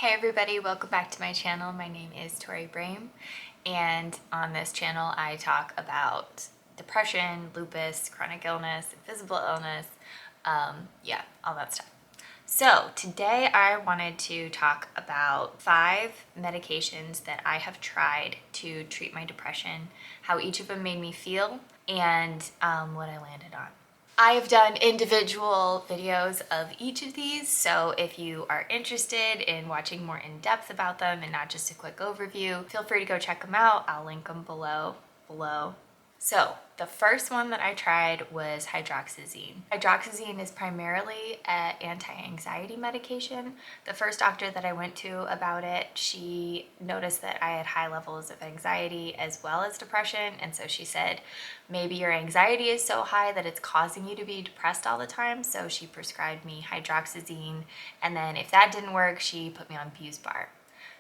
Hey everybody, welcome back to my channel. My name is Tori Brame, and on this channel I talk about depression, lupus, chronic illness, invisible illness, all that stuff. So today I wanted to talk about 5 medications that I have tried to treat my depression, how each of them made me feel, and what I landed on. I've done individual videos of each of these, so if you are interested in watching more in depth about them and not just a quick overview, feel free to go check them out. I'll link them below. So the first one that I tried was hydroxyzine. Hydroxyzine is primarily an anti-anxiety medication. The first doctor that I went to about it, she noticed that I had high levels of anxiety as well as depression, and so she said, maybe your anxiety is so high that it's causing you to be depressed all the time, so she prescribed me hydroxyzine, and then if that didn't work, she put me on Busbar.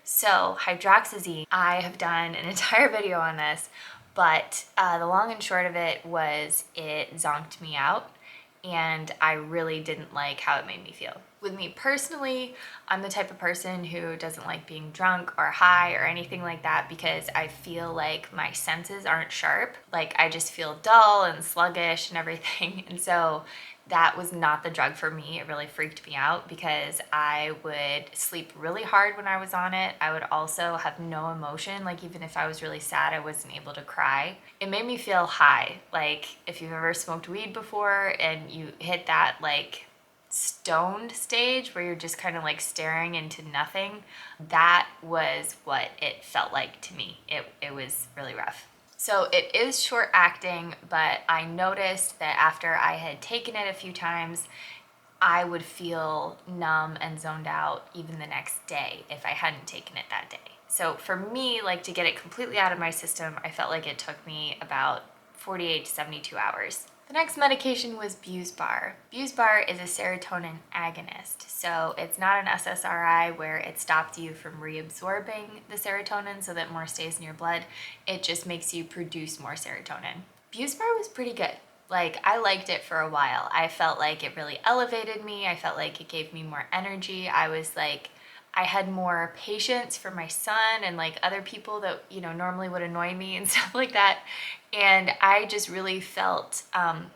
So hydroxyzine, I have done an entire video on this, but the long and short of it was it zonked me out, and I really didn't like how it made me feel. With me personally, I'm the type of person who doesn't like being drunk or high or anything like that because I feel like my senses aren't sharp. Like I just feel dull and sluggish and everything. And so that was not the drug for me. It really freaked me out because I would sleep really hard when I was on it. I would also have no emotion. Like even if I was really sad, I wasn't able to cry. It made me feel high. Like if you've ever smoked weed before and you hit that like stoned stage where you're just kind of like staring into nothing, that was what it felt like to me. It was really rough. So it is short acting, but I noticed that after I had taken it a few times, I would feel numb and zoned out even the next day if I hadn't taken it that day. So for me, like to get it completely out of my system, I felt like it took me about 48 to 72 hours. The next medication was Busbar. Busbar is a serotonin agonist, so it's not an SSRI where it stopped you from reabsorbing the serotonin so that more stays in your blood. It just makes you produce more serotonin. Busbar was pretty good. Like, I liked it for a while. I felt like it really elevated me. I felt like it gave me more energy. I had more patience for my son and like other people that, you know, normally would annoy me and stuff like that. And I just really felt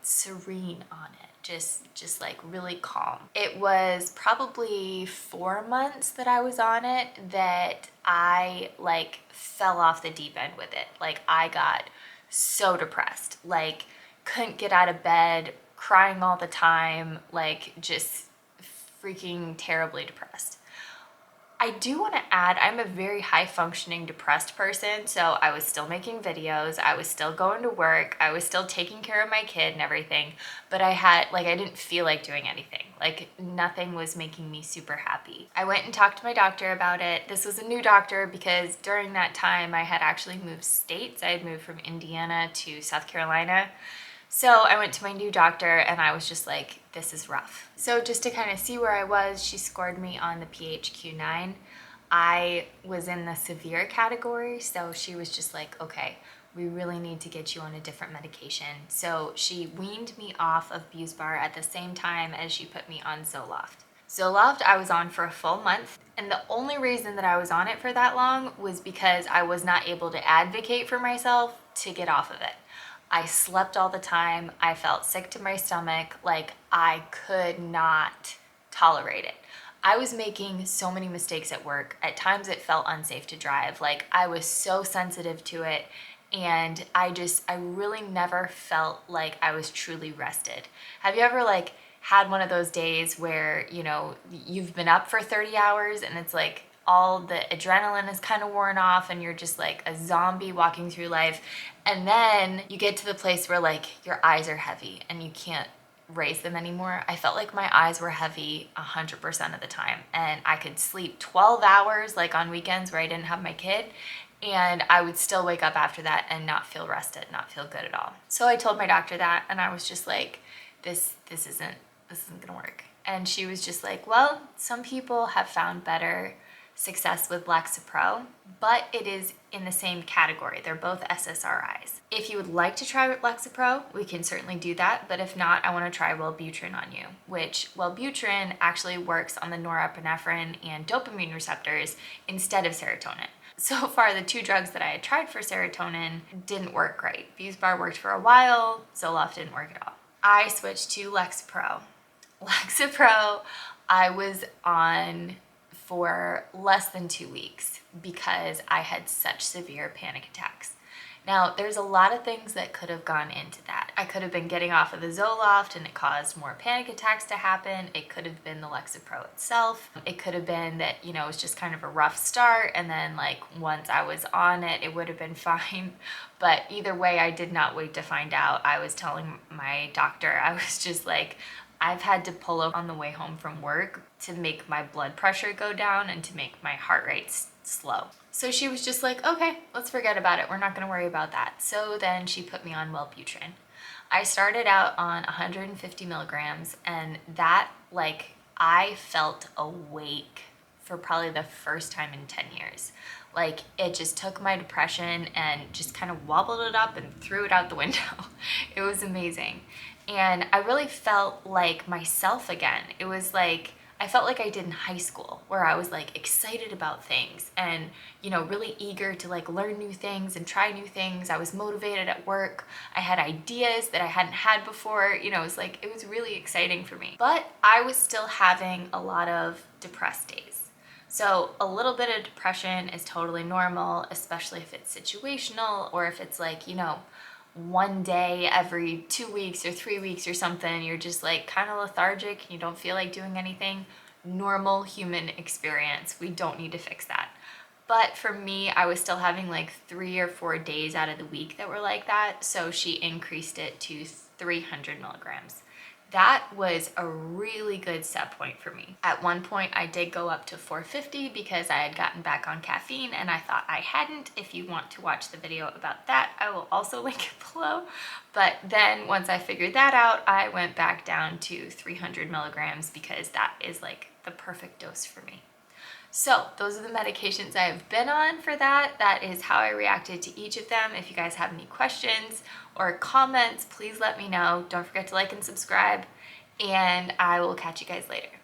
serene on it. Just like really calm. It was probably 4 months that I was on it that I like fell off the deep end with it. Like I got so depressed, like couldn't get out of bed, crying all the time, like just freaking terribly depressed. I do want to add, I'm a very high functioning depressed person, so I was still making videos, I was still going to work, I was still taking care of my kid and everything, but I didn't feel like doing anything. Like nothing was making me super happy. I went and talked to my doctor about it. This was a new doctor because during that time I had actually moved states. I had moved from Indiana to South Carolina. So I went to my new doctor and I was just like, this is rough. So just to kind of see where I was, she scored me on the PHQ-9. I was in the severe category, so she was just like, okay, we really need to get you on a different medication. So she weaned me off of Busbar at the same time as she put me on Zoloft. Zoloft I was on for a full month, and the only reason that I was on it for that long was because I was not able to advocate for myself to get off of it. I slept all the time. I felt sick to my stomach. Like I could not tolerate it. I was making so many mistakes at work. At times it felt unsafe to drive. Like I was so sensitive to it. And I really never felt like I was truly rested. Have you ever like had one of those days where, you know, you've been up for 30 hours and it's like all the adrenaline is kind of worn off and you're just like a zombie walking through life, and then you get to the place where like your eyes are heavy and you can't raise them anymore? I felt like my eyes were heavy 100% of the time, and I could sleep 12 hours like on weekends where I didn't have my kid, and I would still wake up after that and not feel rested, not feel good at all. So I told my doctor that, and I was just like, this isn't gonna work. And she was just like, well, some people have found better success with Lexapro, but it is in the same category. They're both SSRIs. If you would like to try Lexapro, we can certainly do that, but if not, I want to try Wellbutrin on you, which Wellbutrin actually works on the norepinephrine and dopamine receptors instead of serotonin. So far, the two drugs that I had tried for serotonin didn't work great. Busbar worked for a while, Zoloft didn't work at all. I switched to Lexapro. Lexapro, I was on for less than 2 weeks because I had such severe panic attacks. Now, there's a lot of things that could have gone into that. I could have been getting off of the Zoloft and it caused more panic attacks to happen. It could have been the Lexapro itself. It could have been that, it was just kind of a rough start, and then like once I was on it, it would have been fine. But either way, I did not wait to find out. I was telling my doctor, I was just like, I've had to pull over on the way home from work to make my blood pressure go down and to make my heart rate slow. So she was just like, okay, let's forget about it. We're not going to worry about that. So then she put me on Wellbutrin. I started out on 150 milligrams, and that, I felt awake for probably the first time in 10 years. Like, it just took my depression and just kind of wobbled it up and threw it out the window. It was amazing. And I really felt like myself again. It was like, I felt like I did in high school, where I was like excited about things and, really eager to like learn new things and try new things. I was motivated at work. I had ideas that I hadn't had before. It was really exciting for me. But I was still having a lot of depressed days. So a little bit of depression is totally normal, especially if it's situational, or if it's like, one day every 2 weeks or 3 weeks or something, you're just like kind of lethargic, you don't feel like doing anything. Normal human experience. We don't need to fix that. But for me, I was still having like 3 or 4 days out of the week that were like that. So she increased it to 300 milligrams. That was a really good set point for me. At one point, I did go up to 450 because I had gotten back on caffeine, and I thought I hadn't. If you want to watch the video about that, I will also link it below. But then once I figured that out, I went back down to 300 milligrams because that is like the perfect dose for me. So those are the medications I have been on for that. That is how I reacted to each of them. If you guys have any questions or comments, please let me know. Don't forget to like and subscribe, and I will catch you guys later.